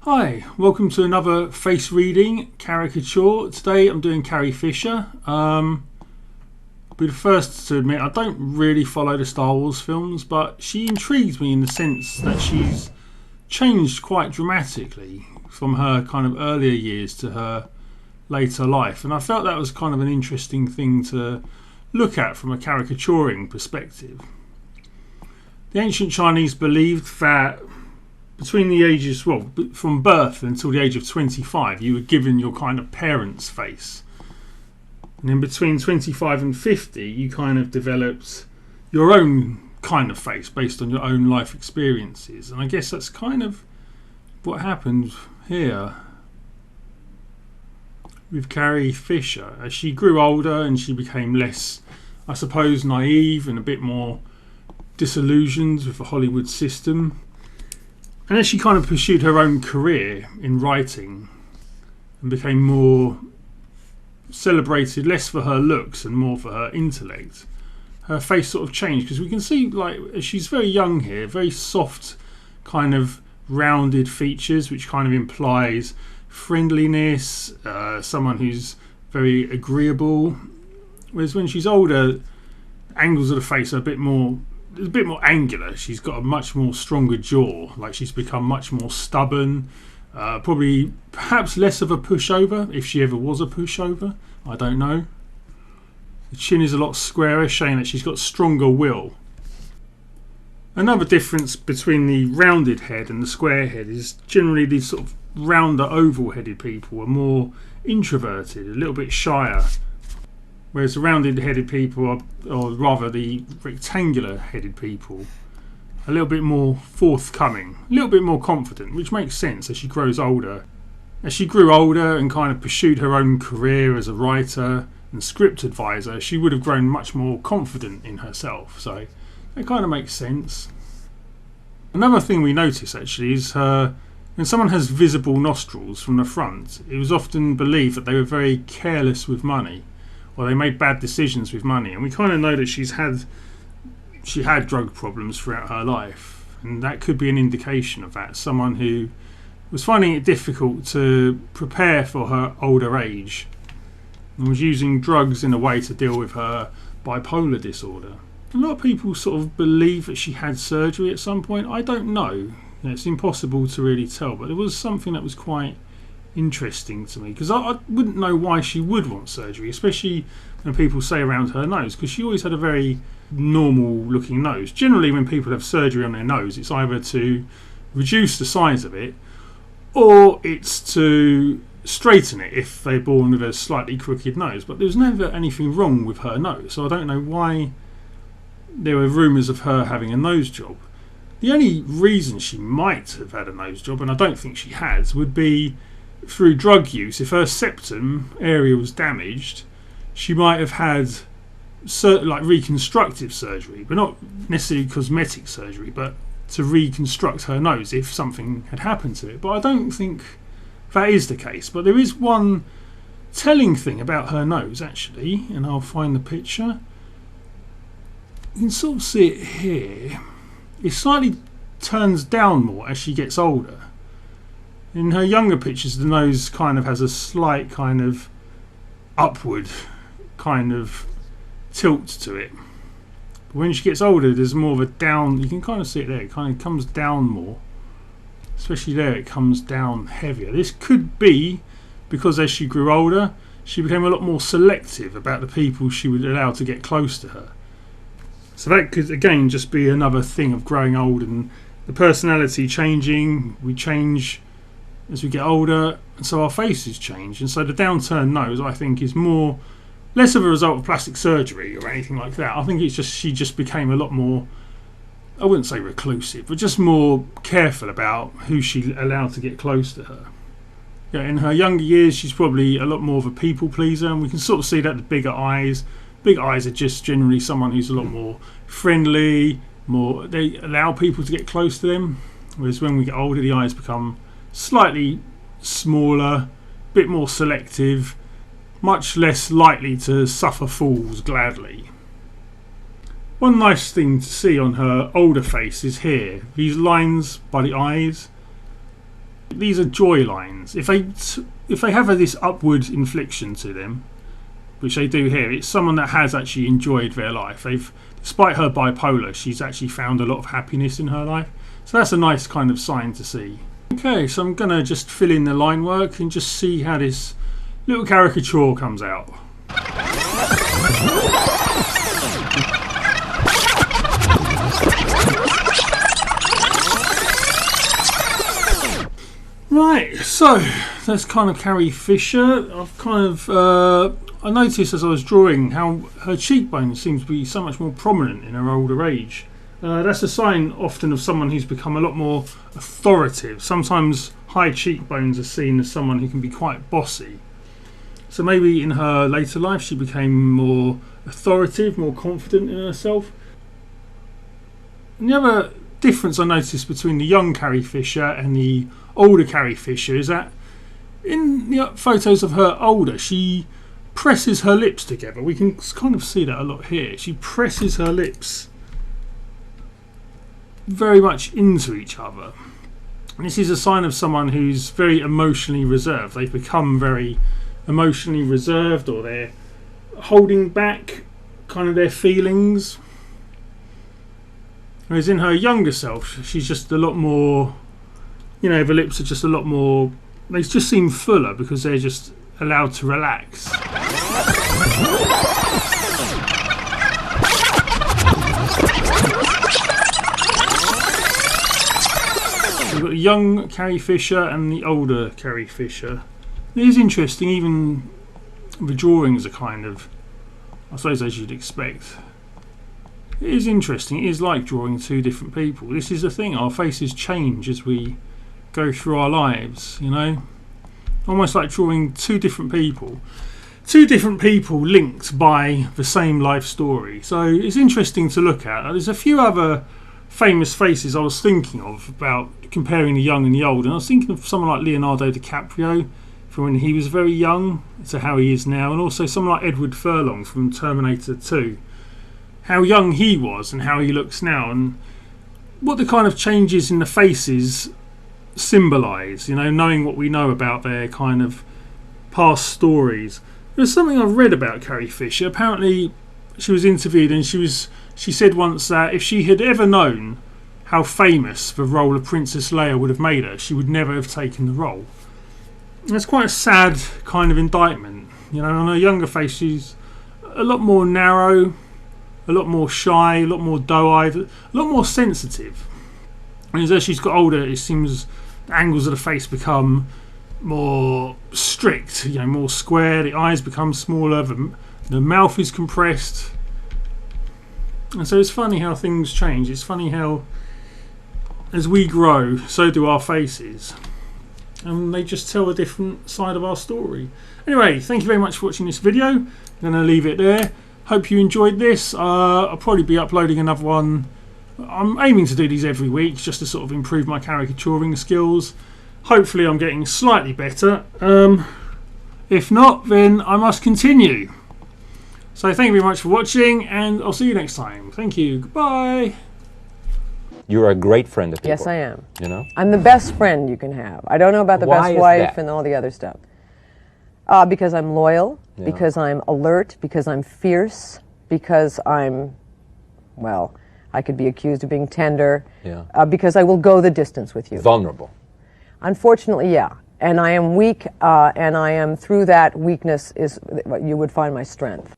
Hi, welcome to another face reading caricature. Today I'm doing Carrie Fisher. I'll be the first to admit I don't really follow the Star Wars films, but she intrigues me in the sense that she's changed quite dramatically from her kind of earlier years to her later life, and I felt that was kind of an interesting thing to look at from a caricaturing perspective. The ancient Chinese believed that between the ages, well, from birth until the age of 25, you were given your kind of parent's face. And in between 25 and 50, you kind of developed your own kind of face based on your own life experiences. And I guess that's kind of what happened here with Carrie Fisher. As she grew older and she became less, I suppose, naive and a bit more disillusioned with the Hollywood system, and as she kind of pursued her own career in writing and became more celebrated, less for her looks and more for her intellect, her face sort of changed. Because we can see, like, she's very young here, very soft kind of rounded features, which kind of implies friendliness, someone who's very agreeable. Whereas when she's older, angles of the face are a bit more angular. She's got a much more stronger jaw, like she's become much more stubborn, probably perhaps less of a pushover, if she ever was a pushover, I don't know. The chin is a lot squarer, showing that she's got stronger will. Another difference between the rounded head and the square head is generally these sort of rounder oval headed people are more introverted, a little bit shyer, whereas the rounded headed people are, or rather the rectangular headed people, a little bit more forthcoming, a little bit more confident, which makes sense as she grows older. As she grew older and kind of pursued her own career as a writer and script advisor, she would have grown much more confident in herself, so that kind of makes sense. Another thing we notice actually is when someone has visible nostrils from the front, it was often believed that they were very careless with money, or they made bad decisions with money, and we kind of know that she had drug problems throughout her life, and that could be an indication of that. Someone who was finding it difficult to prepare for her older age and was using drugs in a way to deal with her bipolar disorder. A lot of people sort of believe that she had surgery at some point. I don't know. It's impossible to really tell, but there was something that was quite interesting to me, because I wouldn't know why she would want surgery, especially when people say around her nose, because she always had a very normal looking nose. Generally when people have surgery on their nose, it's either to reduce the size of it or it's to straighten it if they're born with a slightly crooked nose, but there's never anything wrong with her nose, so I don't know why there were rumours of her having a nose job. The only reason she might have had a nose job, and I don't think she has, would be through drug use. If her septum area was damaged, she might have had like reconstructive surgery, but not necessarily cosmetic surgery, but to reconstruct her nose if something had happened to it. But I don't think that is the case. But there is one telling thing about her nose actually, and I'll find the picture. You can sort of see it here. It slightly turns down more as she gets older. In her younger pictures, the nose kind of has a slight kind of upward kind of tilt to it. But when she gets older, there's more of a down. You can kind of see it there. It kind of comes down more. Especially there, it comes down heavier. This could be because as she grew older, she became a lot more selective about the people she would allow to get close to her. So that could, again, just be another thing of growing old and the personality changing. We change as we get older, and so our faces change, and so the downturned nose, I think, is less of a result of plastic surgery or anything like that. I think it's just she just became a lot more, I wouldn't say reclusive, but just more careful about who she allowed to get close to her. Yeah, in her younger years, she's probably a lot more of a people pleaser, and we can sort of see that with bigger eyes. Big eyes are just generally someone who's a lot more friendly, they allow people to get close to them, whereas when we get older, the eyes become slightly smaller, a bit more selective, much less likely to suffer fools gladly. One nice thing to see on her older face is here, these lines by the eyes. These are joy lines. If they have this upward inflection to them, which they do here, it's someone that has actually enjoyed their life. Despite her bipolar, she's actually found a lot of happiness in her life. So that's a nice kind of sign to see. Okay, so I'm gonna just fill in the line work and just see how this little caricature comes out. Right, so that's kind of Carrie Fisher. I noticed as I was drawing how her cheekbone seems to be so much more prominent in her older age. That's a sign often of someone who's become a lot more authoritative. Sometimes high cheekbones are seen as someone who can be quite bossy. So maybe in her later life she became more authoritative, more confident in herself. And the other difference I noticed between the young Carrie Fisher and the older Carrie Fisher is that in the photos of her older, she presses her lips together. We can kind of see that a lot here. She presses her lips very much into each other. And this is a sign of someone who's very emotionally reserved. They've become very emotionally reserved, or they're holding back kind of their feelings. Whereas in her younger self, she's just a lot more, the lips are just a lot more, they just seem fuller because they're just allowed to relax. We've got the young Carrie Fisher and the older Carrie Fisher. It is interesting, even the drawings are kind of, I suppose as you'd expect. It is interesting, it is like drawing two different people. This is the thing, our faces change as we go through our lives, almost like drawing two different people linked by the same life story. So it's interesting to look at. There's a few other famous faces I was thinking of about comparing the young and the old, and I was thinking of someone like Leonardo DiCaprio from when he was very young to how he is now, and also someone like Edward Furlong from Terminator 2, how young he was and how he looks now, and what the kind of changes in the faces symbolise, knowing what we know about their kind of past stories. There's something I've read about Carrie Fisher. Apparently she was interviewed and she said once that if she had ever known how famous the role of Princess Leia would have made her, she would never have taken the role. And it's quite a sad kind of indictment. On her younger face she's a lot more narrow, a lot more shy, a lot more doe-eyed, a lot more sensitive. And as she's got older, it seems the angles of the face become more strict, more square. The eyes become smaller. The mouth is compressed. And so it's funny how things change. It's funny how, as we grow, so do our faces. And they just tell a different side of our story. Anyway, thank you very much for watching this video. I'm going to leave it there. Hope you enjoyed this. I'll probably be uploading another one. I'm aiming to do these every week just to sort of improve my caricaturing skills. Hopefully I'm getting slightly better. If not, then I must continue. So thank you very much for watching, and I'll see you next time. Thank you. Goodbye. You're a great friend of people. Yes, I am. I'm the best friend you can have. I don't know about the best wife and all the other stuff. Because I'm loyal, because I'm alert, because I'm fierce, because I'm, well, I could be accused of being tender, because I will go the distance with you. Vulnerable. Unfortunately, yeah. And I am weak, and I am, through that weakness is, you would find my strength.